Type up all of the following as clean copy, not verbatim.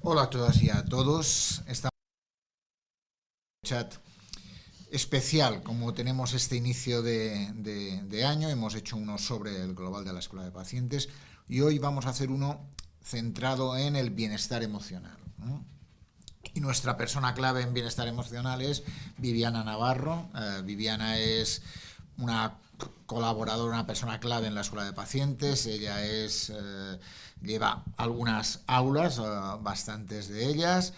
Hola a todas y a todos. Estamos en un chat especial, como tenemos este inicio de año. Hemos hecho uno sobre el global de la Escuela de Pacientes y hoy vamos a hacer uno centrado en el bienestar emocional, ¿no? Y nuestra persona clave en bienestar emocional es Viviana Navarro. Viviana es una colaboradora, una persona clave en la Escuela de Pacientes. Ella lleva algunas aulas, bastantes de ellas.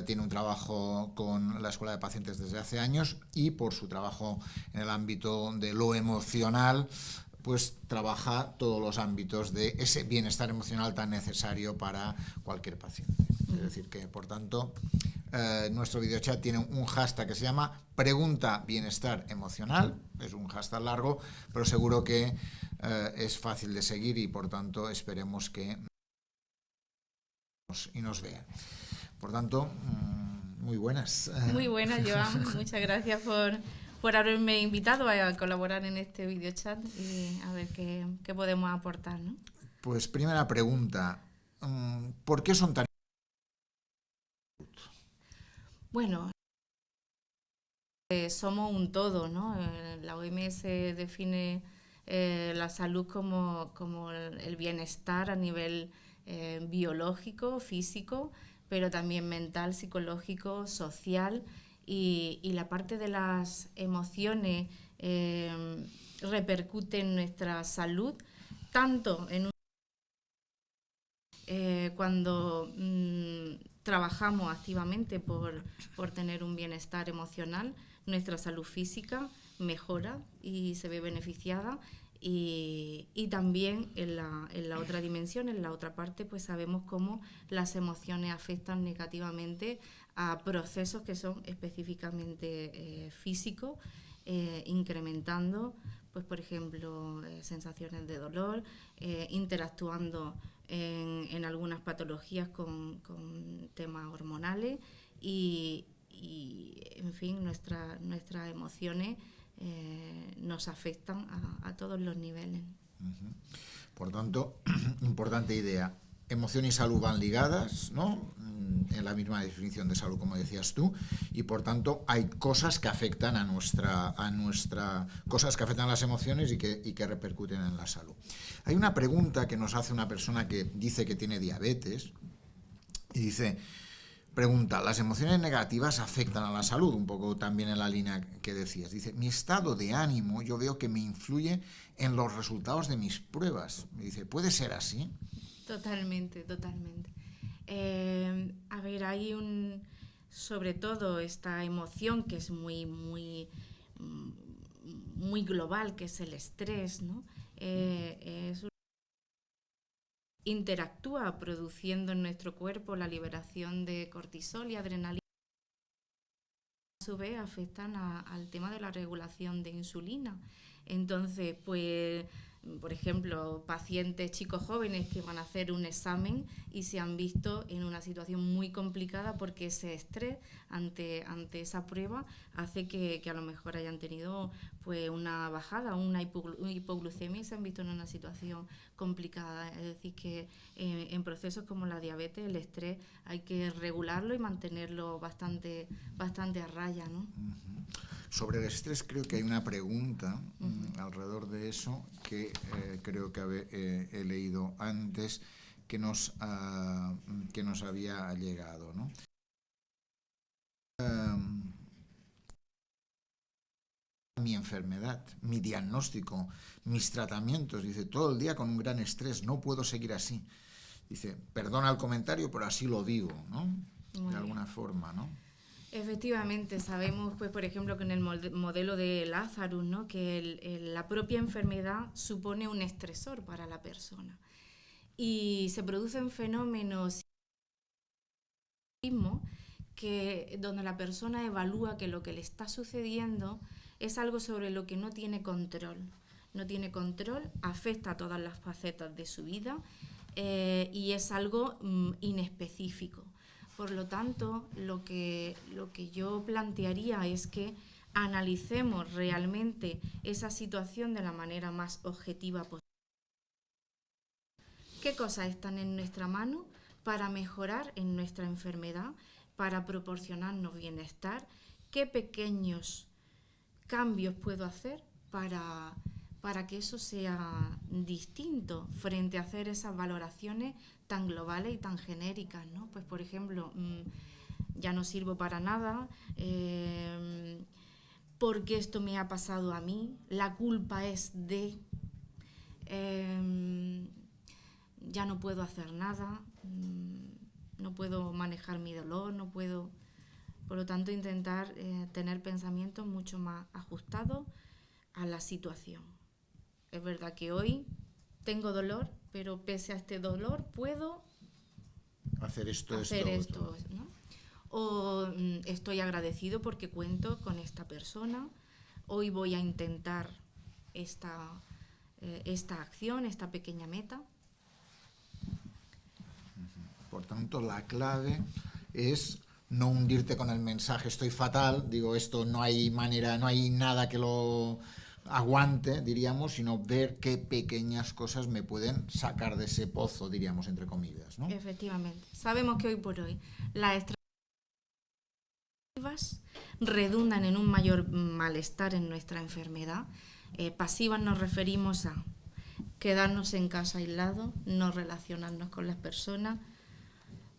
Tiene un trabajo con la Escuela de Pacientes desde hace años y por su trabajo en el ámbito de lo emocional, pues trabaja todos los ámbitos de ese bienestar emocional tan necesario para cualquier paciente. Es decir, que por tanto nuestro videochat tiene un hashtag que se llama Pregunta Bienestar Emocional. Es un hashtag largo, pero seguro que es fácil de seguir y por tanto esperemos que nos vean. Por tanto, muy buenas. Muy buenas, Joan. Muchas gracias por haberme invitado a colaborar en este videochat y a ver qué podemos aportar, ¿no? Pues primera pregunta, ¿por qué son tan... Bueno, somos un todo, ¿no? La OMS define la salud como el bienestar a nivel biológico, físico, pero también mental, psicológico, social y la parte de las emociones repercute en nuestra salud, tanto en cuando trabajamos activamente por tener un bienestar emocional, nuestra salud física mejora y se ve beneficiada. Y también en la otra dimensión, en la otra parte, pues sabemos cómo las emociones afectan negativamente a procesos que son específicamente físicos, incrementando, pues por ejemplo, sensaciones de dolor, interactuando en algunas patologías con temas hormonales y en fin, nuestras emociones nos afectan a todos los niveles. Por tanto, importante idea. Emoción y salud van ligadas, ¿no? En la misma definición de salud, como decías tú, y por tanto hay cosas que afectan cosas que afectan a las emociones y que repercuten en la salud. Hay una pregunta que nos hace una persona que dice que tiene diabetes y dice, pregunta, ¿las emociones negativas afectan a la salud? Un poco también en la línea que decías. Dice, mi estado de ánimo yo veo que me influye en los resultados de mis pruebas. Me dice, ¿puede ser así? Totalmente, totalmente. A ver, sobre todo esta emoción que es muy global, que es el estrés, ¿no? Interactúa produciendo en nuestro cuerpo la liberación de cortisol y adrenalina. A su vez afectan al tema de la regulación de insulina. Entonces, pues, por ejemplo, pacientes, chicos jóvenes que van a hacer un examen y se han visto en una situación muy complicada porque ese estrés ante esa prueba hace que a lo mejor hayan tenido pues una bajada, una hipoglucemia y se han visto en una situación complicada. Es decir, que en procesos como la diabetes, el estrés hay que regularlo y mantenerlo bastante a raya, ¿no? Sobre el estrés creo que hay una pregunta alrededor de eso que creo que he leído antes que nos había llegado, ¿no? Mi enfermedad, mi diagnóstico, mis tratamientos, dice, todo el día con un gran estrés, no puedo seguir así. Dice, perdona el comentario, pero así lo digo, ¿no? Muy De alguna bien. forma, ¿no? Efectivamente, sabemos, pues, por ejemplo, que en el modelo de Lazarus, ¿no? Que la propia enfermedad supone un estresor para la persona. Y se producen fenómenos donde la persona evalúa que lo que le está sucediendo es algo sobre lo que no tiene control. No tiene control, afecta a todas las facetas de su vida y es algo inespecífico. Por lo tanto, lo que yo plantearía es que analicemos realmente esa situación de la manera más objetiva posible. ¿Qué cosas están en nuestra mano para mejorar en nuestra enfermedad, para proporcionarnos bienestar, qué pequeños cambios puedo hacer para que eso sea distinto frente a hacer esas valoraciones tan globales y tan genéricas, ¿no? Pues, por ejemplo, ya no sirvo para nada, porque esto me ha pasado a mí, la culpa es de, ya no puedo hacer nada, no puedo manejar mi dolor, no puedo... Por lo tanto, intentar tener pensamientos mucho más ajustados a la situación. Es verdad que hoy tengo dolor, pero pese a este dolor puedo hacer esto, ¿no? O estoy agradecido porque cuento con esta persona. Hoy voy a intentar esta acción, esta pequeña meta. Por tanto, la clave es no hundirte con el mensaje estoy fatal, digo, esto no hay manera, no hay nada que lo aguante, diríamos, sino ver qué pequeñas cosas me pueden sacar de ese pozo, diríamos, entre comillas, ¿no? Efectivamente. Sabemos que hoy por hoy las estrategias redundan en un mayor malestar en nuestra enfermedad. Pasivas nos referimos a quedarnos en casa aislados, no relacionarnos con las personas,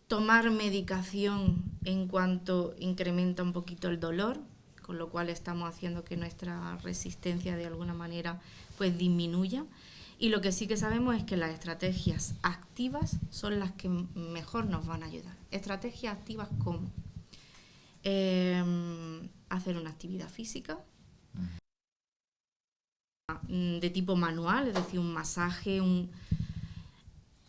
tomar medicación en cuanto incrementa un poquito el dolor, con lo cual estamos haciendo que nuestra resistencia de alguna manera pues disminuya. Y lo que sí que sabemos es que las estrategias activas son las que mejor nos van a ayudar. Estrategias activas como hacer una actividad física de tipo manual, es decir, un masaje,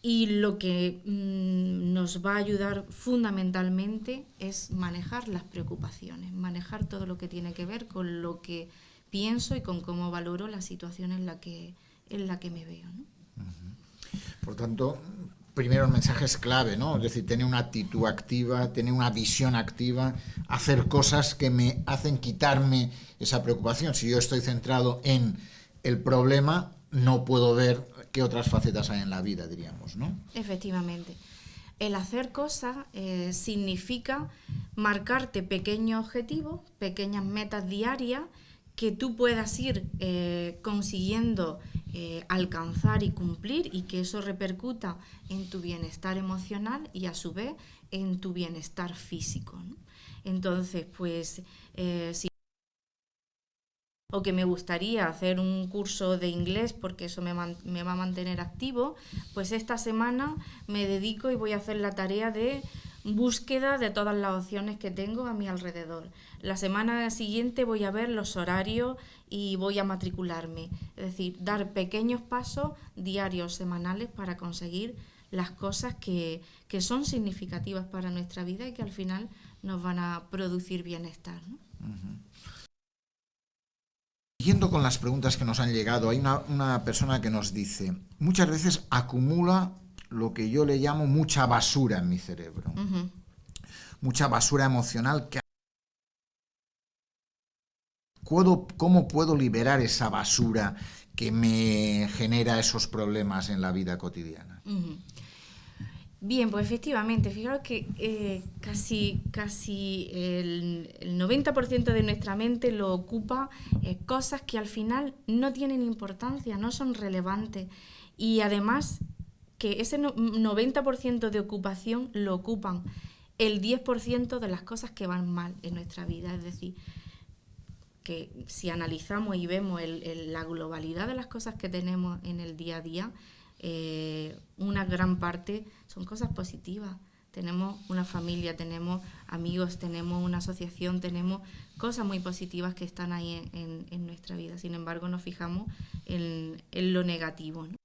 y lo que nos va a ayudar fundamentalmente es manejar las preocupaciones, manejar todo lo que tiene que ver con lo que pienso y con cómo valoro la situación en la que me veo, ¿no? Por tanto, primero el mensaje es clave, ¿no? Es decir, tener una actitud activa, tener una visión activa, hacer cosas que me hacen quitarme esa preocupación. Si yo estoy centrado en el problema, no puedo ver qué otras facetas hay en la vida, diríamos, ¿no? Efectivamente. El hacer cosas significa marcarte pequeños objetivos, pequeñas metas diarias que tú puedas ir consiguiendo alcanzar y cumplir, y que eso repercuta en tu bienestar emocional y a su vez en tu bienestar físico, ¿no? Entonces, pues si o que me gustaría hacer un curso de inglés porque eso me va a mantener activo, pues esta semana me dedico y voy a hacer la tarea de búsqueda de todas las opciones que tengo a mi alrededor. La semana siguiente voy a ver los horarios y voy a matricularme. Es decir, dar pequeños pasos diarios, semanales, para conseguir las cosas que son significativas para nuestra vida y que al final nos van a producir bienestar, ¿no? Uh-huh. Siguiendo con las preguntas que nos han llegado, hay una persona que nos dice, muchas veces acumula lo que yo le llamo mucha basura en mi cerebro. Uh-huh. Mucha basura emocional. ¿Cómo puedo liberar esa basura que me genera esos problemas en la vida cotidiana? Uh-huh. Bien, pues efectivamente, fijaros que casi el 90% de nuestra mente lo ocupa cosas que al final no tienen importancia, no son relevantes, y además que ese 90% de ocupación lo ocupan el 10% de las cosas que van mal en nuestra vida. Es decir, que si analizamos y vemos la globalidad de las cosas que tenemos en el día a día, una gran parte son cosas positivas. Tenemos una familia, tenemos amigos, tenemos una asociación, tenemos cosas muy positivas que están ahí en nuestra vida. Sin embargo, nos fijamos en lo negativo, ¿no?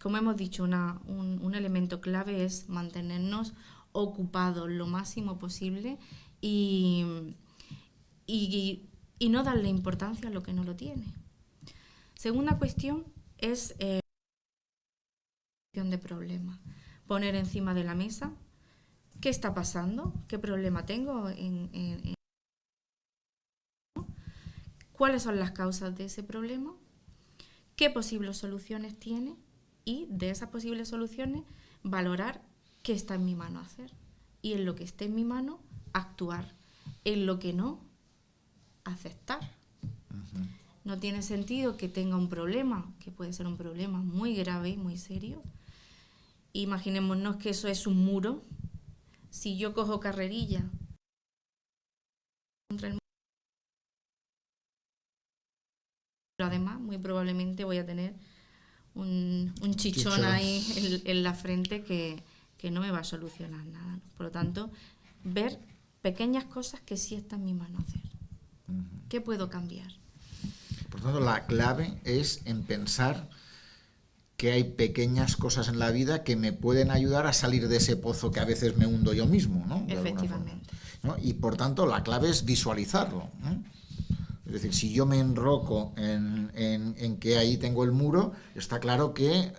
Como hemos dicho, un elemento clave es mantenernos ocupados lo máximo posible y no darle importancia a lo que no lo tiene. Segunda cuestión es de problema. Poner encima de la mesa qué está pasando, qué problema tengo, cuáles son las causas de ese problema, qué posibles soluciones tiene, y de esas posibles soluciones valorar qué está en mi mano hacer. Y en lo que esté en mi mano, actuar. En lo que no, aceptar. No tiene sentido que tenga un problema, que puede ser un problema muy grave, muy serio. Imaginémonos que eso es un muro. Si yo cojo carrerilla contra el muro, pero además muy probablemente voy a tener un chichón ahí en la frente que no me va a solucionar nada, ¿no? Por lo tanto, ver pequeñas cosas que sí está en mi mano hacer. ¿Qué puedo cambiar? Por tanto, la clave es en pensar que hay pequeñas cosas en la vida que me pueden ayudar a salir de ese pozo que a veces me hundo yo mismo, ¿no? Efectivamente. ¿No? Y por tanto, la clave es visualizarlo, ¿no? Es decir, si yo me enroco en que ahí tengo el muro, está claro que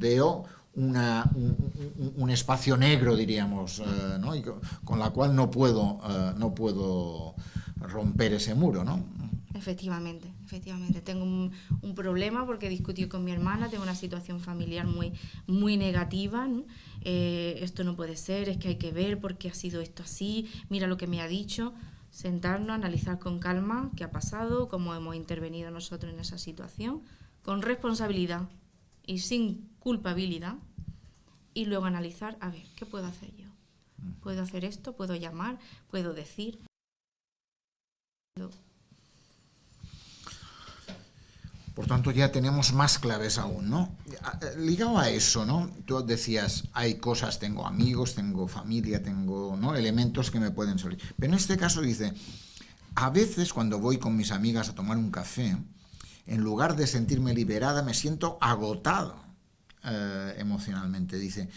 veo un espacio negro, diríamos, ¿no? Y con la cual no puedo romper ese muro, ¿no? Efectivamente. Tengo un problema porque discutí con mi hermana, tengo una situación familiar muy negativa, ¿no? Esto no puede ser, es que hay que ver por qué ha sido esto así, mira lo que me ha dicho. Sentarnos, analizar con calma qué ha pasado, cómo hemos intervenido nosotros en esa situación, con responsabilidad y sin culpabilidad, y luego analizar, a ver, ¿qué puedo hacer yo? ¿Puedo hacer esto? ¿Puedo llamar? ¿Puedo decir? Por tanto, ya tenemos más claves aún, ¿no? Ligado a eso, ¿no? Tú decías, hay cosas, tengo amigos, tengo familia, tengo, ¿no?, elementos que me pueden salir. Pero en este caso dice, a veces cuando voy con mis amigas a tomar un café, en lugar de sentirme liberada, me siento agotado emocionalmente. Dice,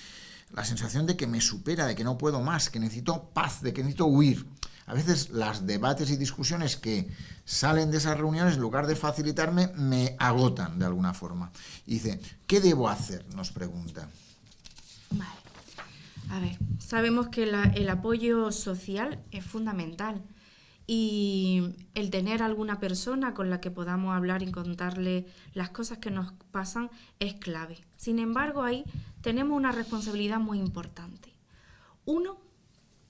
la sensación de que me supera, de que no puedo más, que necesito paz, de que necesito huir. A veces los debates y discusiones que salen de esas reuniones, en lugar de facilitarme, me agotan de alguna forma. Y dice, ¿qué debo hacer?, nos pregunta. Vale. A ver, sabemos que el apoyo social es fundamental y el tener alguna persona con la que podamos hablar y contarle las cosas que nos pasan es clave. Sin embargo, ahí tenemos una responsabilidad muy importante. Uno,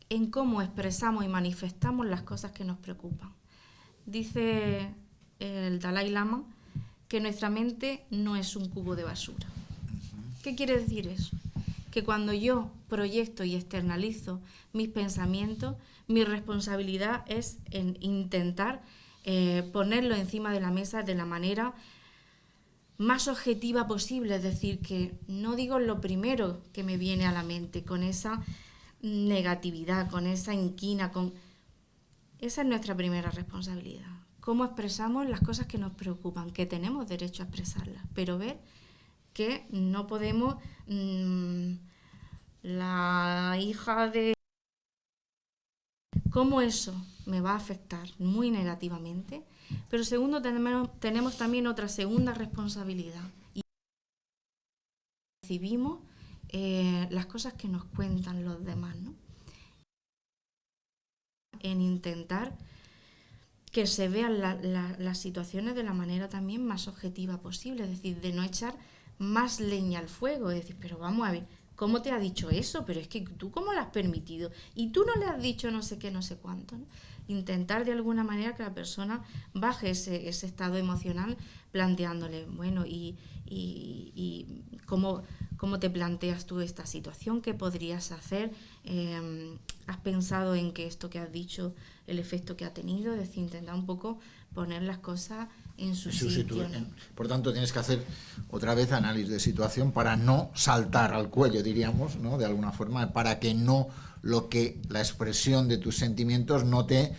en cómo expresamos y manifestamos las cosas que nos preocupan. Dice el Dalai Lama que nuestra mente no es un cubo de basura. ¿Qué quiere decir eso? Que cuando yo proyecto y externalizo mis pensamientos, mi responsabilidad es en intentar ponerlo encima de la mesa de la manera más objetiva posible, es decir, que no digo lo primero que me viene a la mente, con esa negatividad, con esa inquina, esa es nuestra primera responsabilidad. Cómo expresamos las cosas que nos preocupan, que tenemos derecho a expresarlas, pero ver que no podemos, la hija de... cómo eso me va a afectar muy negativamente. Pero segundo, tenemos también otra segunda responsabilidad. Y recibimos las cosas que nos cuentan los demás, ¿no? En intentar que se vean las situaciones de la manera también más objetiva posible, es decir, de no echar más leña al fuego, es decir, pero vamos a ver, ¿cómo te ha dicho eso? Pero es que tú, ¿cómo lo has permitido? Y tú no le has dicho no sé qué, no sé cuánto, ¿no? Intentar de alguna manera que la persona baje ese estado emocional planteándole, bueno, y cómo te planteas tú esta situación, qué podrías hacer, has pensado en que esto que has dicho, el efecto que ha tenido, es decir, intentar un poco poner las cosas en su sitio, ¿no? Por tanto, tienes que hacer otra vez análisis de situación para no saltar al cuello, diríamos, ¿no?, de alguna forma, para que no la expresión de tus sentimientos no te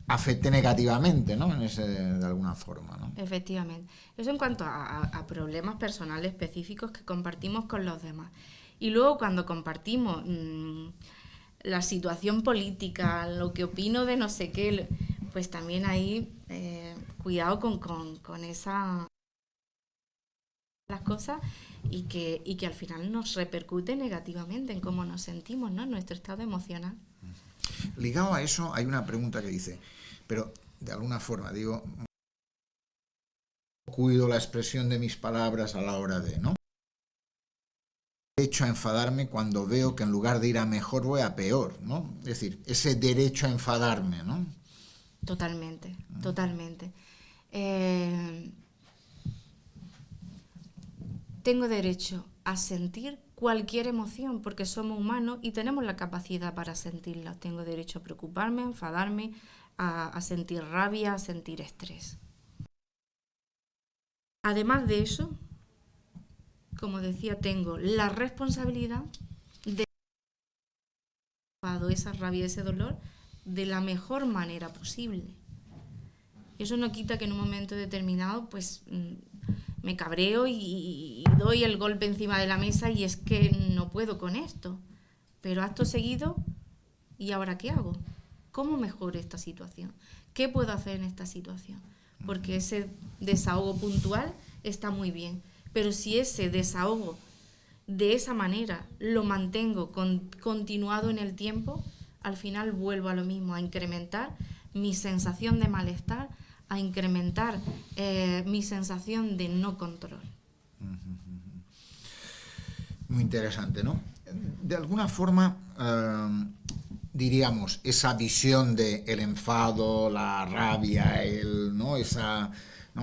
afecte negativamente, ¿no?, de alguna forma, ¿no? Efectivamente. Eso en cuanto a problemas personales específicos que compartimos con los demás. Y luego cuando compartimos la situación política, lo que opino de no sé qué, pues también ahí cuidado con esa las cosas y que al final nos repercute negativamente en cómo nos sentimos, ¿no?, en nuestro estado emocional. Ligado a eso hay una pregunta que dice, pero de alguna forma, digo, cuido la expresión de mis palabras a la hora de, ¿no? derecho a enfadarme cuando veo que en lugar de ir a mejor voy a peor, ¿no? Es decir, ese derecho a enfadarme, ¿no? Totalmente, totalmente. Tengo derecho a sentir cualquier emoción porque somos humanos y tenemos la capacidad para sentirla. Tengo derecho a preocuparme, a enfadarme, a sentir rabia, a sentir estrés. Además de eso, como decía, tengo la responsabilidad de esa rabia, ese dolor de la mejor manera posible. Eso no quita que en un momento determinado pues me cabreo y doy el golpe encima de la mesa y es que no puedo con esto. Pero acto seguido, ¿y ahora qué hago? ¿Cómo mejoro esta situación? ¿Qué puedo hacer en esta situación? Porque ese desahogo puntual está muy bien, pero si ese desahogo de esa manera lo mantengo continuado en el tiempo, al final vuelvo a lo mismo, a incrementar mi sensación de malestar, a incrementar mi sensación de no control. Muy interesante, ¿no? De alguna forma, diríamos, esa visión de el enfado, la rabia,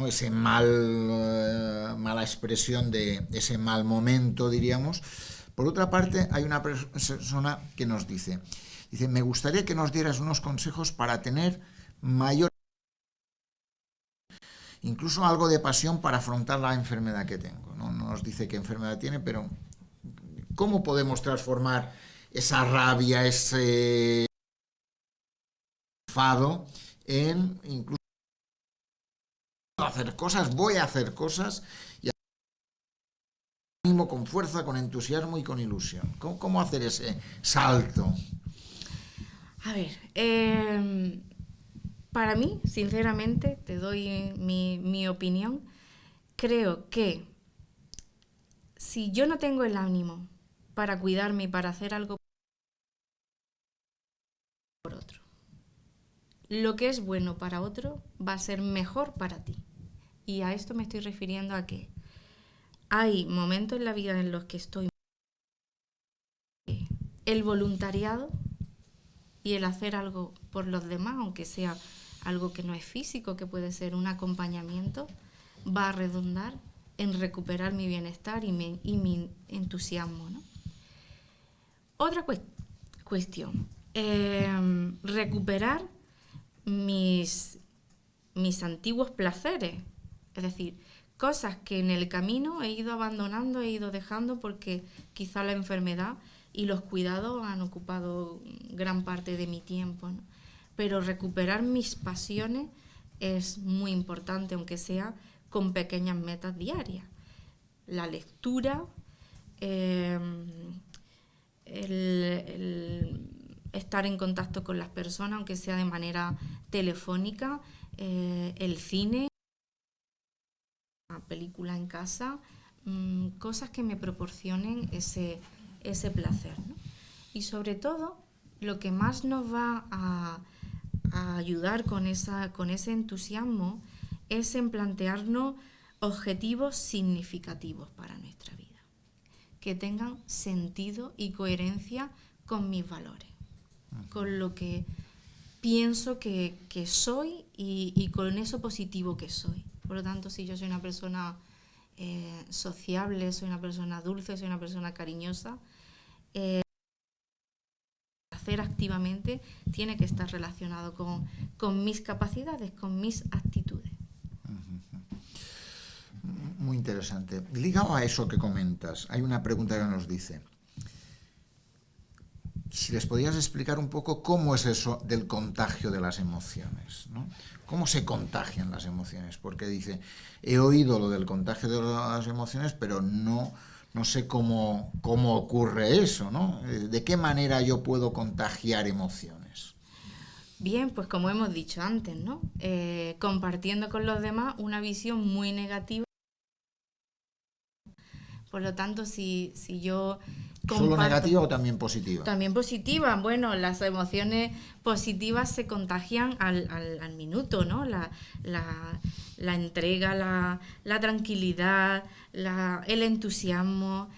ese mala expresión de ese mal momento, diríamos. Por otra parte, hay una persona que nos dice, me gustaría que nos dieras unos consejos para tener mayor, incluso algo de pasión para afrontar la enfermedad que tengo. No nos dice qué enfermedad tiene, pero ¿cómo podemos transformar esa rabia, ese enfado en incluso hacer cosas? Voy a hacer cosas y ánimo, con fuerza, con entusiasmo y con ilusión. ¿Cómo hacer ese salto? A ver, para mí, sinceramente, te doy mi opinión, creo que si yo no tengo el ánimo para cuidarme y para hacer algo por otro, lo que es bueno para otro va a ser mejor para ti. Y a esto me estoy refiriendo a que hay momentos en la vida en los que estoy... El voluntariado y el hacer algo por los demás, aunque sea algo que no es físico, que puede ser un acompañamiento, va a redundar en recuperar mi bienestar y mi entusiasmo, ¿no? Otra cuestión, recuperar mis antiguos placeres, es decir, cosas que en el camino he ido abandonando, he ido dejando porque quizá la enfermedad y los cuidados han ocupado gran parte de mi tiempo, ¿no? Pero recuperar mis pasiones es muy importante, aunque sea con pequeñas metas diarias. La lectura, el estar en contacto con las personas, aunque sea de manera telefónica, el cine, una película en casa, cosas que me proporcionen ese placer, ¿no? Y sobre todo, lo que más nos va a ayudar con ese entusiasmo es en plantearnos objetivos significativos para nuestra vida, que tengan sentido y coherencia con mis valores, con lo que pienso que soy y con eso positivo que soy. Por lo tanto, si yo soy una persona sociable, soy una persona dulce, soy una persona cariñosa, hacer activamente tiene que estar relacionado con mis capacidades, con mis actitudes. Muy interesante. Ligado a eso que comentas, hay una pregunta que nos dice, si les podías explicar un poco cómo es eso del contagio de las emociones, ¿no? ¿Cómo se contagian las emociones? Porque dice, he oído lo del contagio de las emociones, pero no sé cómo ocurre eso, ¿no? ¿De qué manera yo puedo contagiar emociones? Bien, pues como hemos dicho antes, ¿no? Compartiendo con los demás una visión muy negativa. Por lo tanto, si yo comparto... ¿Solo negativa o también positiva? También positiva. Bueno, las emociones positivas se contagian al minuto, ¿no? La entrega, la tranquilidad, el entusiasmo,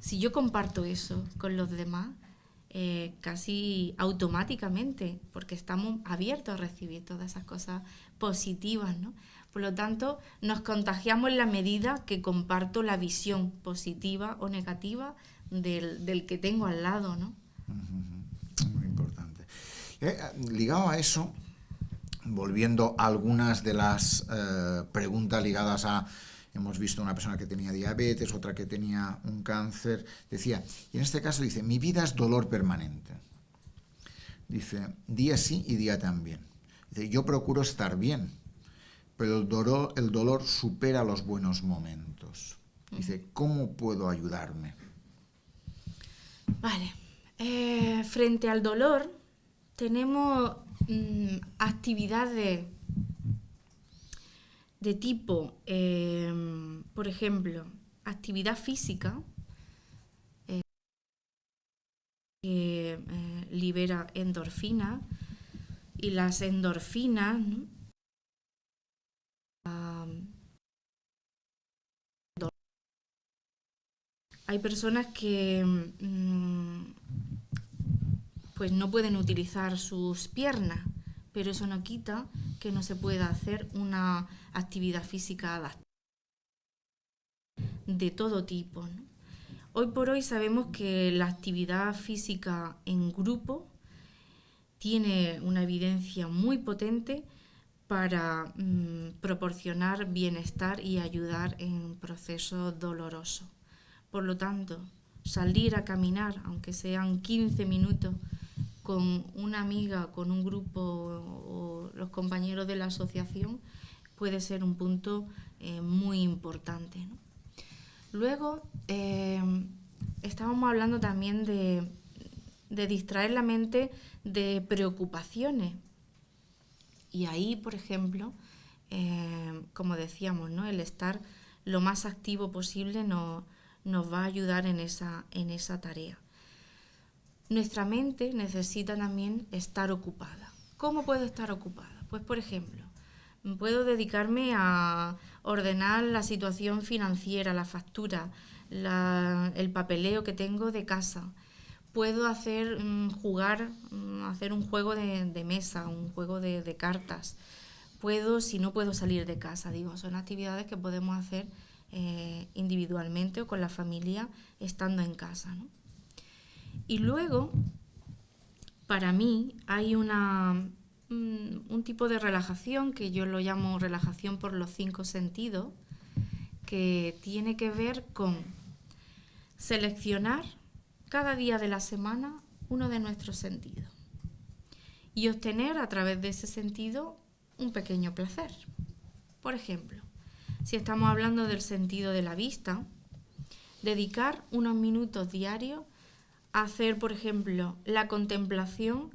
Si yo comparto eso con los demás, casi automáticamente, porque estamos abiertos a recibir todas esas cosas positivas, ¿no? Por lo tanto, nos contagiamos en la medida que comparto la visión positiva o negativa del que tengo al lado, ¿no? Muy importante. Ligado a eso, volviendo a algunas de las preguntas ligadas a... Hemos visto una persona que tenía diabetes, otra que tenía un cáncer. Decía, y en este caso dice, mi vida es dolor permanente. Dice, día sí y día también. Dice, yo procuro estar bien, pero el dolor supera los buenos momentos. Dice, ¿cómo puedo ayudarme? Vale. Frente al dolor, tenemos actividades de tipo, por ejemplo, actividad física, que libera endorfinas, y las endorfinas, ¿no? Hay personas que pues no pueden utilizar sus piernas, pero eso no quita que no se pueda hacer una actividad física adaptada de todo tipo, ¿no? Hoy por hoy sabemos que la actividad física en grupo tiene una evidencia muy potente para proporcionar bienestar y ayudar en procesos dolorosos. Por lo tanto, salir a caminar, aunque sean 15 minutos, con una amiga, con un grupo o los compañeros de la asociación, puede ser un punto muy importante, ¿no? Luego, estábamos hablando también de distraer la mente de preocupaciones. Y ahí, por ejemplo, como decíamos, ¿no? El estar lo más activo posible nos va a ayudar en esa tarea. Nuestra mente necesita también estar ocupada. ¿Cómo puedo estar ocupada? Pues, por ejemplo, puedo dedicarme a ordenar la situación financiera, la factura, el papeleo que tengo de casa. Puedo hacer un juego de mesa, un juego de cartas. Si no puedo salir de casa, son actividades que podemos hacer individualmente o con la familia estando en casa, ¿no? Y luego, para mí, hay un tipo de relajación que yo lo llamo relajación por los 5 sentidos, que tiene que ver con seleccionar cada día de la semana uno de nuestros sentidos y obtener a través de ese sentido un pequeño placer. Por ejemplo, si estamos hablando del sentido de la vista, dedicar unos minutos diarios a hacer, por ejemplo, la contemplación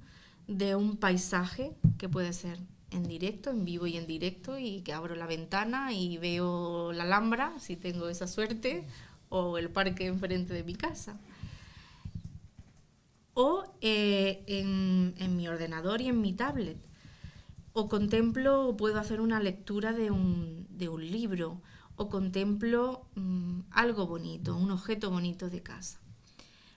de un paisaje, que puede ser en directo, en vivo y en directo, y que abro la ventana y veo la Alhambra, si tengo esa suerte, o el parque enfrente de mi casa. O en mi ordenador y en mi tablet. O puedo hacer una lectura de un libro, o contemplo algo bonito, un objeto bonito de casa.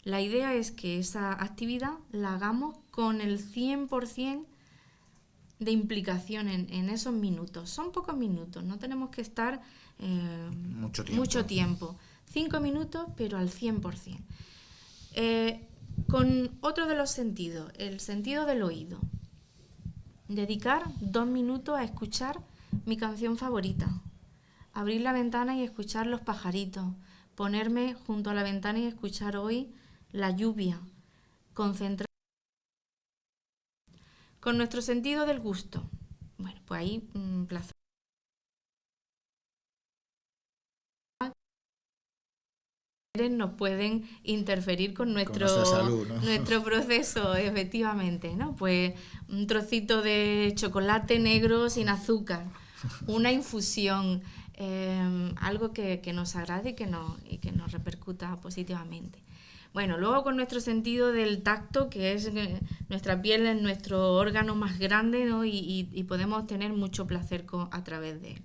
La idea es que esa actividad la hagamos con el 100% de implicación en esos minutos. Son pocos minutos, no tenemos que estar mucho tiempo. 5 minutos, pero al 100%. Con otro de los sentidos, el sentido del oído. Dedicar 2 minutos a escuchar mi canción favorita. Abrir la ventana y escuchar los pajaritos. Ponerme junto a la ventana y escuchar hoy la lluvia. Concentrar con nuestro sentido del gusto. Bueno, pues ahí placer. Nos pueden interferir con nuestra salud, ¿no? Nuestro proceso, efectivamente, ¿no? Pues un trocito de chocolate negro sin azúcar, una infusión, algo que nos agrade y que nos repercuta positivamente. Bueno, luego con nuestro sentido del tacto, que es nuestra piel es nuestro órgano más grande, ¿no? y podemos tener mucho placer a través de él.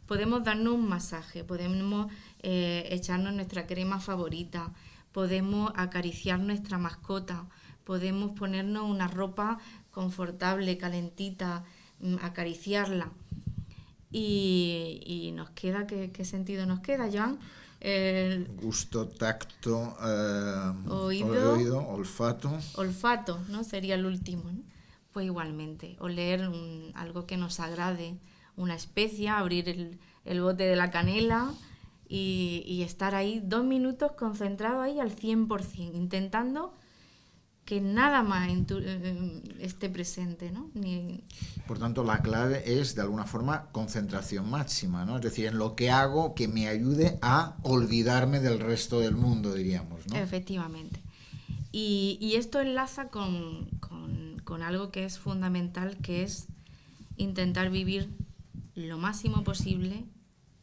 Podemos darnos un masaje, podemos echarnos nuestra crema favorita, podemos acariciar nuestra mascota, podemos ponernos una ropa confortable, calentita, acariciarla. Y nos queda, ¿qué sentido nos queda, Joan? Gusto, tacto, oído, olfato. Olfato, ¿no? Sería el último, ¿no? Pues igualmente, oler algo que nos agrade, una especia, abrir el bote de la canela y estar ahí 2 minutos concentrado ahí al 100%, intentando que nada más esté presente, ¿no? Por tanto, la clave es, de alguna forma, concentración máxima, ¿no? Es decir, en lo que hago que me ayude a olvidarme del resto del mundo, diríamos, ¿no? Efectivamente. Y esto enlaza con algo que es fundamental, que es intentar vivir lo máximo posible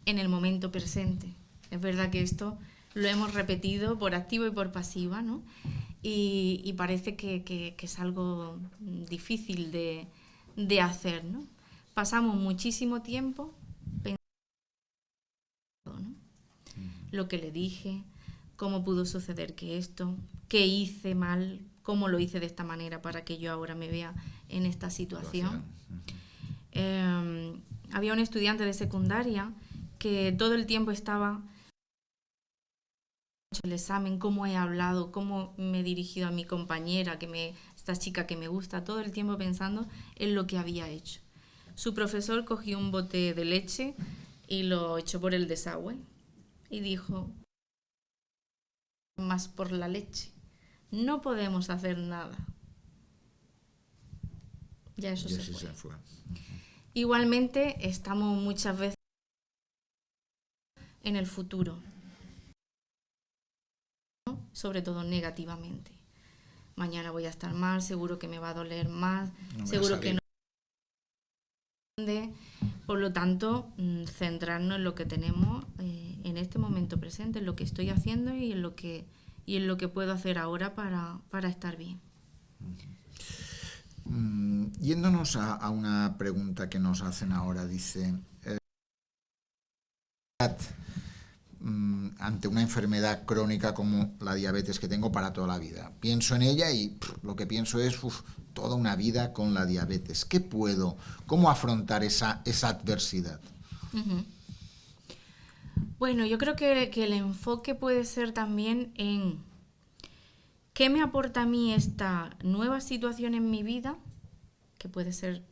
en el momento presente. Es verdad que esto lo hemos repetido por activa y por pasiva, ¿no? Y parece que es algo difícil de hacer, ¿no? Pasamos muchísimo tiempo pensando, ¿no? Lo que le dije, cómo pudo suceder que esto, qué hice mal, cómo lo hice de esta manera para que yo ahora me vea en esta situación. Había un estudiante de secundaria que todo el tiempo estaba el examen, cómo he hablado, cómo me he dirigido a mi compañera, esta chica que me gusta, todo el tiempo pensando en lo que había hecho. Su profesor cogió un bote de leche y lo echó por el desagüe y dijo: más por la leche, no podemos hacer nada. Ya eso se fue. Igualmente estamos muchas veces en el futuro, ¿no? Sobre todo negativamente. Mañana voy a estar mal, seguro que me va a doler más, seguro que no. Por lo tanto, centrarnos en lo que tenemos en este momento presente, en lo que estoy haciendo y en lo que puedo hacer ahora para estar bien. Yéndonos a una pregunta que nos hacen ahora, dice, ante una enfermedad crónica como la diabetes que tengo para toda la vida. Pienso en ella y lo que pienso es toda una vida con la diabetes. ¿Cómo afrontar esa adversidad? Uh-huh. Bueno, yo creo que el enfoque puede ser también en qué me aporta a mí esta nueva situación en mi vida, que puede ser,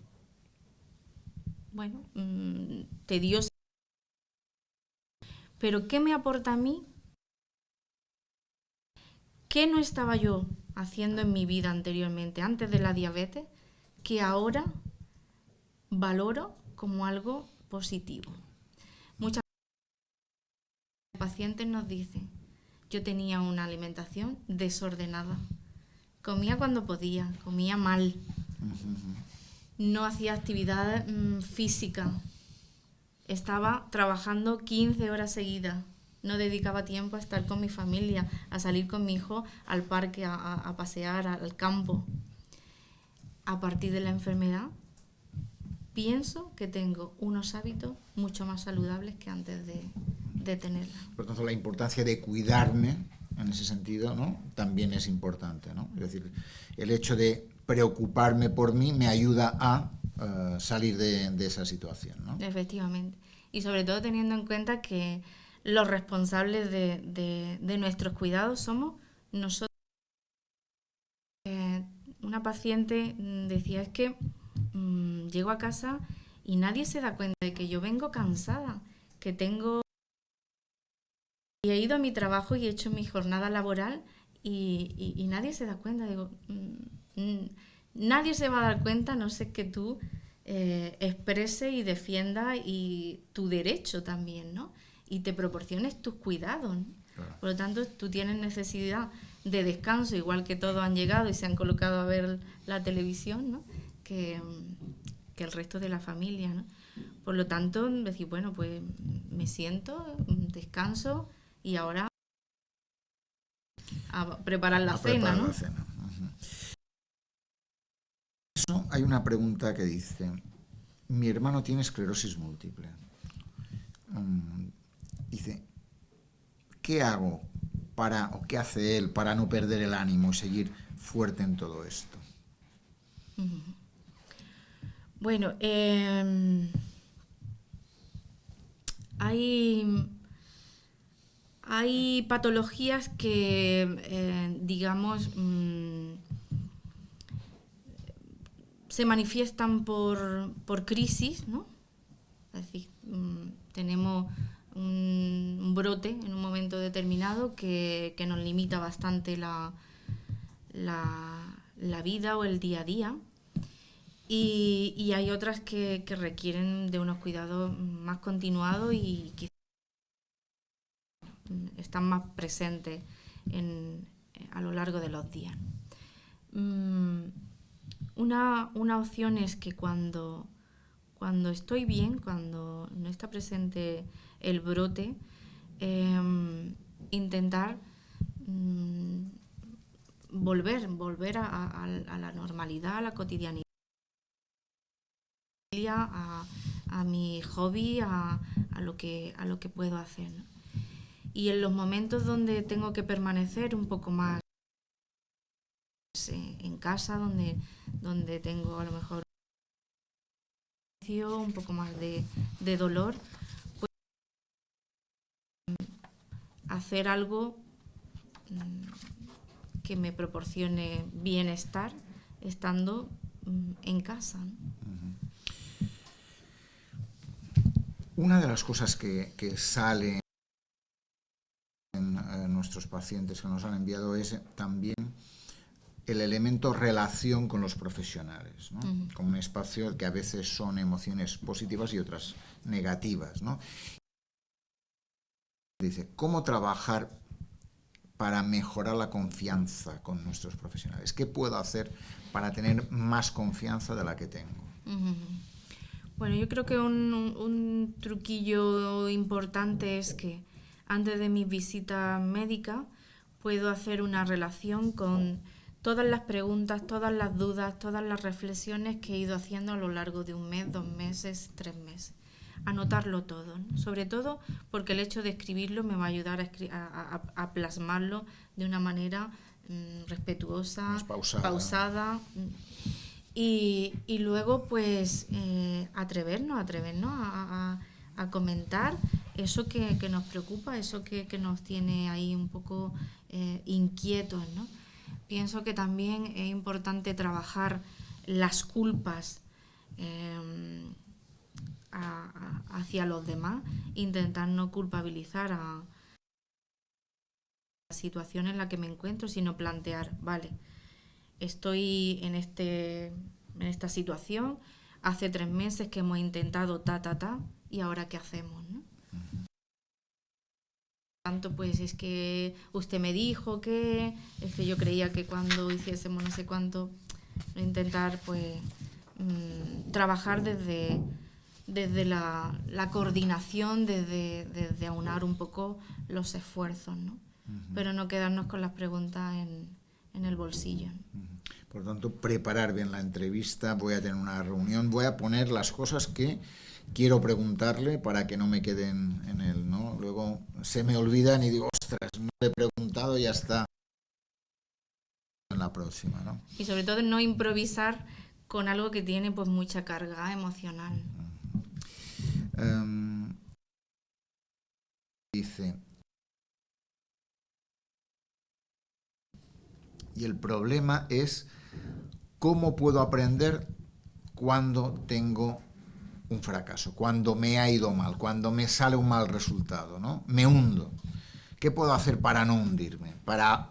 bueno, tediosa, pero qué me aporta a mí, qué no estaba yo haciendo en mi vida anteriormente, antes de la diabetes, que ahora valoro como algo positivo. Muchas pacientes nos dicen: yo tenía una alimentación desordenada, comía cuando podía, comía mal, no hacía actividad física, estaba trabajando 15 horas seguidas, no dedicaba tiempo a estar con mi familia, a salir con mi hijo al parque, a pasear, al campo. A partir de la enfermedad, pienso que tengo unos hábitos mucho más saludables que antes de tenerla. Por tanto, la importancia de cuidarme en ese sentido, ¿no?, también es importante, ¿no? Es decir, el hecho de preocuparme por mí me ayuda a salir de esa situación, ¿no? Efectivamente. Y sobre todo teniendo en cuenta que los responsables de nuestros cuidados somos nosotros. Una paciente decía: es que llego a casa y nadie se da cuenta de que yo vengo cansada, que tengo... Y he ido a mi trabajo y he hecho mi jornada laboral y nadie se da cuenta. Digo, nadie se va a dar cuenta, a no ser que tú exprese y defienda y tu derecho también, ¿no? Y te proporciones tus cuidados, ¿no? Claro. Por lo tanto, tú tienes necesidad de descanso, igual que todos han llegado y se han colocado a ver la televisión, ¿no?, que el resto de la familia, ¿no? Por lo tanto, decir, bueno, pues me siento, descanso y ahora a preparar la cena, ¿no? La cena. Eso, hay una pregunta que dice: mi hermano tiene esclerosis múltiple. Dice, ¿qué hago o qué hace él para no perder el ánimo y seguir fuerte en todo esto? Bueno, hay patologías que, digamos, se manifiestan por crisis, ¿no? Es decir, tenemos un brote en un momento determinado que nos limita bastante la vida o el día a día. Y hay otras que requieren de unos cuidados más continuados y que están más presentes a lo largo de los días. Una opción es que cuando estoy bien, cuando no está presente el brote, intentar volver a la normalidad, a la cotidianidad, a mi hobby, a lo que puedo hacer, ¿no? Y en los momentos donde tengo que permanecer un poco más en casa, donde tengo a lo mejor un poco más de dolor, pues hacer algo que me proporcione bienestar estando en casa, ¿no? Una de las cosas que sale en nuestros pacientes que nos han enviado es también el elemento relación con los profesionales, ¿no? Como un espacio que a veces son emociones positivas y otras negativas, ¿no? Dice, ¿cómo trabajar para mejorar la confianza con nuestros profesionales? ¿Qué puedo hacer para tener más confianza de la que tengo? Bueno, yo creo que un truquillo importante es que antes de mi visita médica puedo hacer una relación con todas las preguntas, todas las dudas, todas las reflexiones que he ido haciendo a lo largo de 1 mes, 2 meses, 3 meses. Anotarlo todo, ¿no? Sobre todo porque el hecho de escribirlo me va a ayudar a plasmarlo de una manera respetuosa, pausada. Y luego pues atrevernos a comentar eso que nos preocupa, eso que nos tiene ahí un poco inquietos, ¿no? Pienso que también es importante trabajar las culpas hacia los demás, intentar no culpabilizar a la situación en la que me encuentro, sino plantear, vale, estoy en esta situación, hace 3 meses que hemos intentado y ahora qué hacemos, ¿no? Tanto pues es que usted me dijo que, es que yo creía que cuando hiciésemos no sé cuánto, intentar pues trabajar desde la coordinación, desde aunar un poco los esfuerzos, ¿no? Pero no quedarnos con las preguntas en el bolsillo. Por lo tanto, preparar bien la entrevista, voy a tener una reunión, voy a poner las cosas que quiero preguntarle para que no me queden en él, ¿no? Luego se me olvidan y digo, ostras, no le he preguntado y ya está. En la próxima, ¿no? Y sobre todo no improvisar con algo que tiene pues mucha carga emocional. Dice, y el problema es cómo puedo aprender cuando tengo un fracaso, cuando me ha ido mal, cuando me sale un mal resultado, ¿no? Me hundo. ¿Qué puedo hacer para no hundirme? Para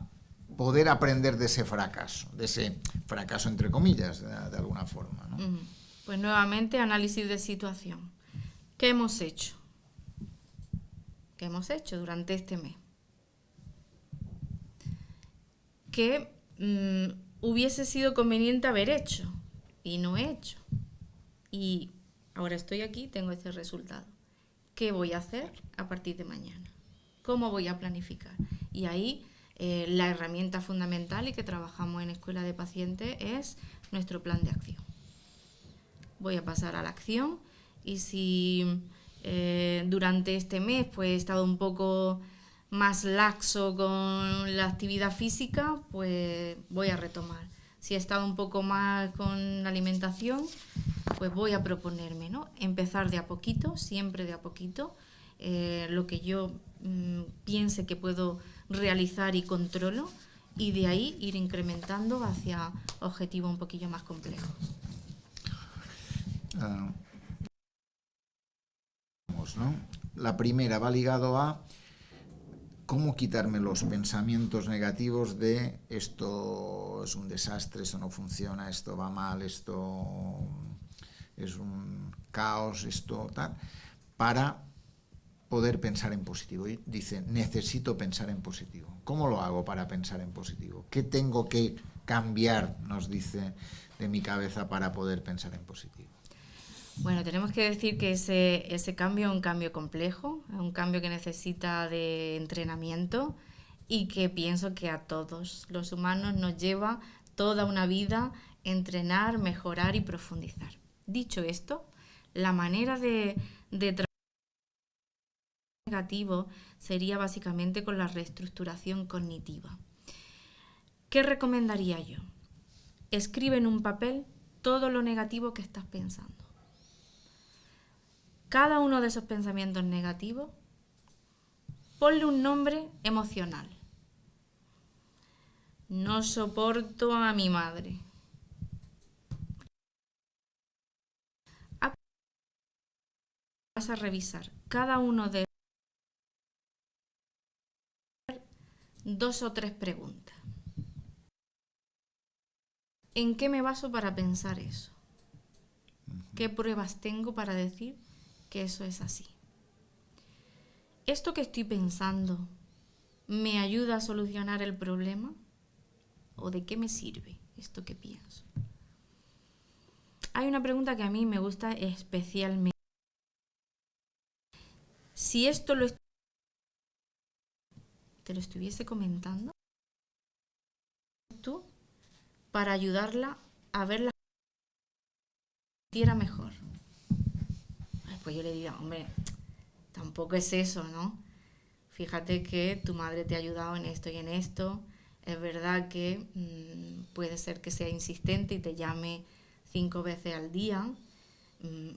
poder aprender de ese fracaso entre comillas, de alguna forma, ¿no? Pues nuevamente análisis de situación. ¿Qué hemos hecho? ¿Qué hemos hecho durante este mes? ¿Qué hubiese sido conveniente haber hecho y no he hecho? Y ahora estoy aquí, tengo este resultado. ¿Qué voy a hacer a partir de mañana? ¿Cómo voy a planificar? Y ahí la herramienta fundamental y que trabajamos en Escuela de Pacientes es nuestro plan de acción. Voy a pasar a la acción y si durante este mes pues he estado un poco más laxo con la actividad física, pues voy a retomar. Si he estado un poco más con la alimentación, pues voy a proponerme, ¿no? Empezar de a poquito, siempre de a poquito, lo que yo piense que puedo realizar y controlo, y de ahí ir incrementando hacia objetivos un poquillo más complejos. ¿No? La primera va ligado a cómo quitarme los pensamientos negativos de esto es un desastre, esto no funciona, esto va mal, esto es un caos, esto tal, para poder pensar en positivo. Y dice, necesito pensar en positivo. ¿Cómo lo hago para pensar en positivo? ¿Qué tengo que cambiar, nos dice, de mi cabeza para poder pensar en positivo? Bueno, tenemos que decir que ese cambio es un cambio complejo, es un cambio que necesita de entrenamiento y que pienso que a todos los humanos nos lleva toda una vida entrenar, mejorar y profundizar. Dicho esto, la manera de trabajar negativo sería básicamente con la reestructuración cognitiva. ¿Qué recomendaría yo? Escribe en un papel todo lo negativo que estás pensando. Cada uno de esos pensamientos negativos, ponle un nombre emocional. No soporto a mi madre. Vas a revisar cada uno de 2 o 3 preguntas. ¿En qué me baso para pensar eso? ¿Qué pruebas tengo para decir que eso es así? ¿Esto que estoy pensando me ayuda a solucionar el problema? ¿O de qué me sirve esto que pienso? Hay una pregunta que a mí me gusta especialmente. Si esto te lo estuviese comentando, tú, para ayudarla a ver la sintiera mejor. Pues yo le diría, hombre, tampoco es eso, ¿no? Fíjate que tu madre te ha ayudado en esto y en esto. Es verdad que puede ser que sea insistente y te llame 5 veces al día.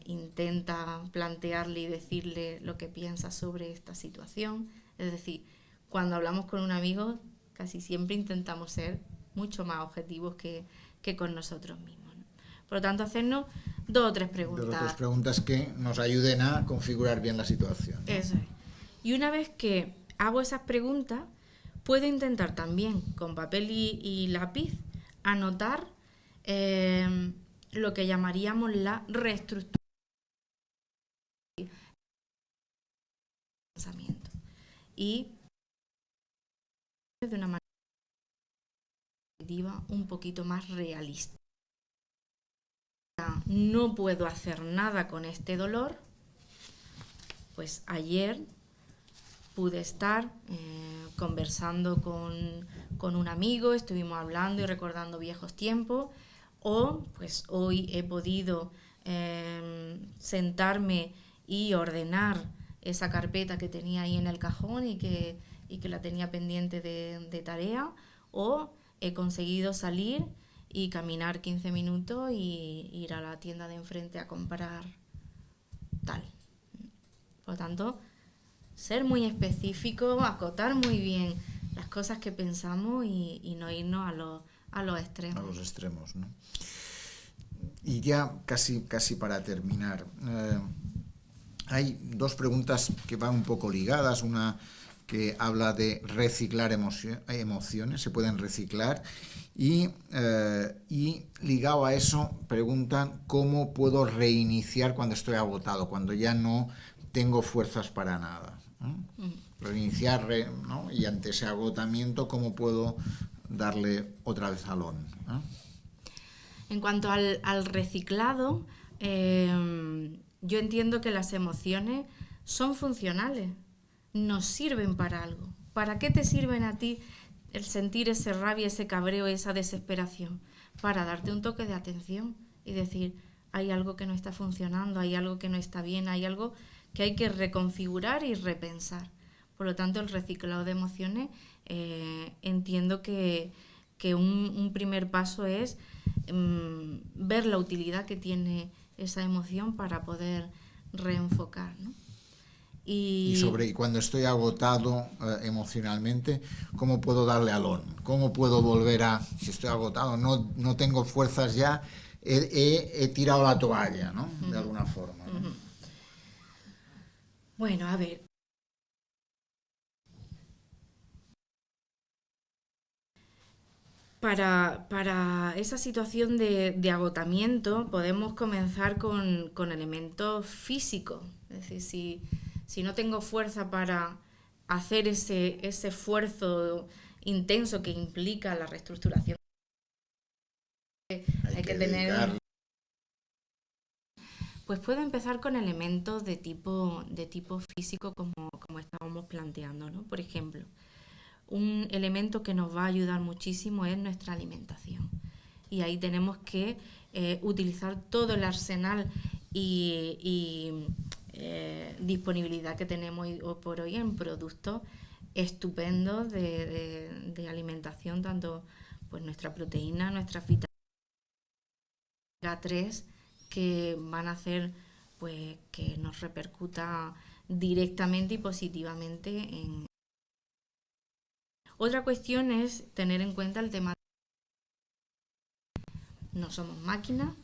Intenta plantearle y decirle lo que piensas sobre esta situación. Es decir, cuando hablamos con un amigo, casi siempre intentamos ser mucho más objetivos que con nosotros mismos, ¿no? Por lo tanto, hacernos 2 o 3 preguntas. 2 o 3 preguntas que nos ayuden a configurar bien la situación, ¿no? Eso es. Y una vez que hago esas preguntas, puedo intentar también con papel y lápiz anotar lo que llamaríamos la reestructuración del pensamiento. Y de una manera un poquito más realista. No puedo hacer nada con este dolor, pues ayer pude estar conversando con un amigo, estuvimos hablando y recordando viejos tiempos, o pues hoy he podido sentarme y ordenar esa carpeta que tenía ahí en el cajón y que la tenía pendiente de tarea, o he conseguido salir y caminar 15 minutos y ir a la tienda de enfrente a comprar tal. Por lo tanto, ser muy específico, acotar muy bien las cosas que pensamos y no irnos a los extremos. A los extremos, ¿no? Y ya casi para terminar, hay 2 preguntas que van un poco ligadas. Una que habla de reciclar emociones, se pueden reciclar, y ligado a eso preguntan cómo puedo reiniciar cuando estoy agotado, cuando ya no tengo fuerzas para nada, ¿no? Reiniciar, ¿no? Y ante ese agotamiento, ¿cómo puedo darle otra vez al on, ¿no? En cuanto al reciclado, yo entiendo que las emociones son funcionales, nos sirven para algo. ¿Para qué te sirven a ti el sentir ese rabia, ese cabreo, esa desesperación? Para darte un toque de atención y decir, hay algo que no está funcionando, hay algo que no está bien, hay algo que hay que reconfigurar y repensar. Por lo tanto, el reciclado de emociones, entiendo que un primer paso es ver la utilidad que tiene esa emoción para poder reenfocar, ¿no? Y cuando estoy agotado emocionalmente, ¿cómo puedo darle al on? ¿Cómo puedo volver a, si estoy agotado, no tengo fuerzas ya, he tirado la toalla, ¿no? De alguna forma, ¿no? Bueno, a ver. Para esa situación de agotamiento podemos comenzar con elementos físicos. Es decir, si no tengo fuerza para hacer ese esfuerzo intenso que implica la reestructuración, hay que tener... Pues puedo empezar con elementos de tipo físico como estábamos planteando, ¿no? Por ejemplo, un elemento que nos va a ayudar muchísimo es nuestra alimentación. Y ahí tenemos que utilizar todo el arsenal y disponibilidad que tenemos hoy por hoy en productos estupendos de alimentación, tanto pues nuestra proteína, nuestra vitamina omega 3, que van a hacer pues que nos repercuta directamente y positivamente en... Otra cuestión es tener en cuenta el tema. No somos máquinas,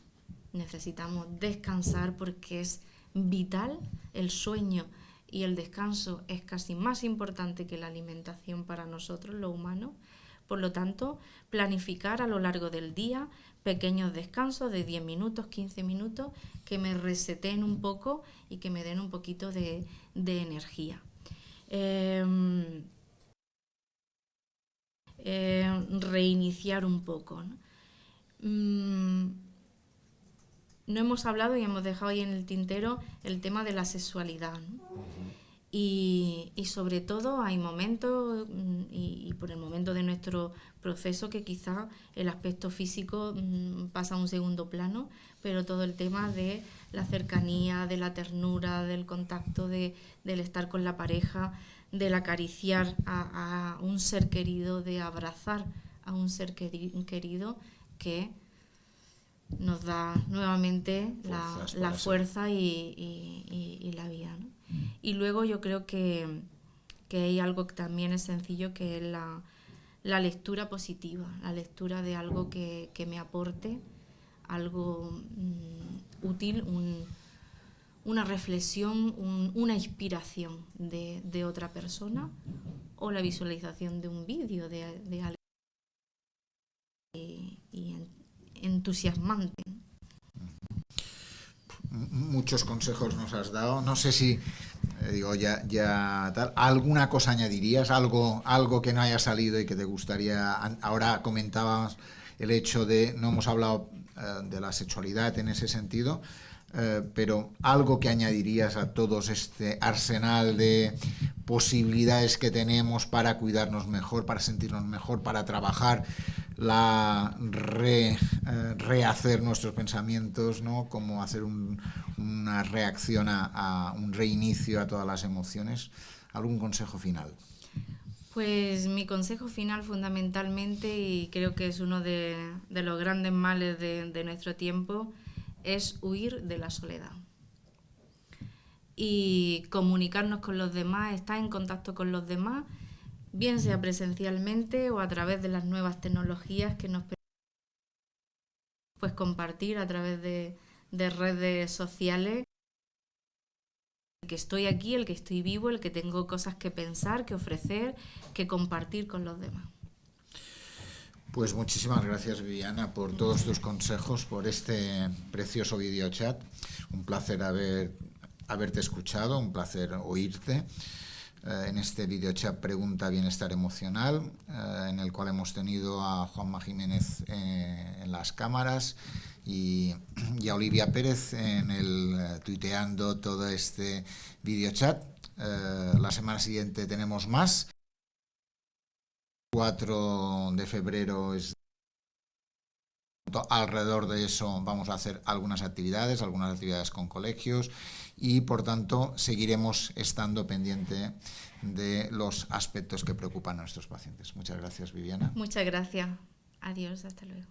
necesitamos descansar porque es vital. El sueño y el descanso es casi más importante que la alimentación para nosotros, los humanos. Por lo tanto, planificar a lo largo del día pequeños descansos de 10 minutos, 15 minutos, que me reseten un poco y que me den un poquito de energía. Reiniciar un poco, ¿no? No hemos hablado y hemos dejado ahí en el tintero el tema de la sexualidad, ¿no? Y sobre todo hay momentos, y por el momento de nuestro proceso, que quizá el aspecto físico pasa a un segundo plano, pero todo el tema de la cercanía, de la ternura, del contacto, del estar con la pareja, del acariciar a un ser querido, de abrazar a un ser querido, que nos da nuevamente la fuerza y la vida, ¿no? Y luego yo creo que hay algo que también es sencillo, que es la lectura positiva, la lectura de algo que me aporte algo útil, una reflexión, una inspiración de otra persona, o la visualización de un vídeo de algo y entusiasmante. Muchos consejos nos has dado. No sé si ya tal. ¿Alguna cosa añadirías? Algo que no haya salido y que te gustaría. Ahora comentabas el hecho de, no hemos hablado de la sexualidad en ese sentido, pero algo que añadirías a todos este arsenal de posibilidades que tenemos para cuidarnos mejor, para sentirnos mejor, para trabajar rehacer nuestros pensamientos, ¿no? Como hacer una reacción a un reinicio a todas las emociones. ¿Algún consejo final? Pues mi consejo final, fundamentalmente, y creo que es uno de los grandes males de nuestro tiempo, es huir de la soledad. Y comunicarnos con los demás, estar en contacto con los demás, bien sea presencialmente o a través de las nuevas tecnologías que nos permiten pues compartir a través de redes sociales. El que estoy aquí, el que estoy vivo, el que tengo cosas que pensar, que ofrecer, que compartir con los demás. Pues muchísimas gracias, Viviana, por todos tus consejos, por este precioso videochat. Un placer haberte escuchado, un placer oírte. En este videochat Pregunta Bienestar Emocional, en el cual hemos tenido a Juanma Jiménez en las cámaras y a Olivia Pérez en el tuiteando todo este videochat. La semana siguiente tenemos más. 4 de febrero es Alrededor de eso vamos a hacer algunas actividades con colegios y, por tanto, seguiremos estando pendiente de los aspectos que preocupan a nuestros pacientes. Muchas gracias, Viviana. Muchas gracias. Adiós, hasta luego.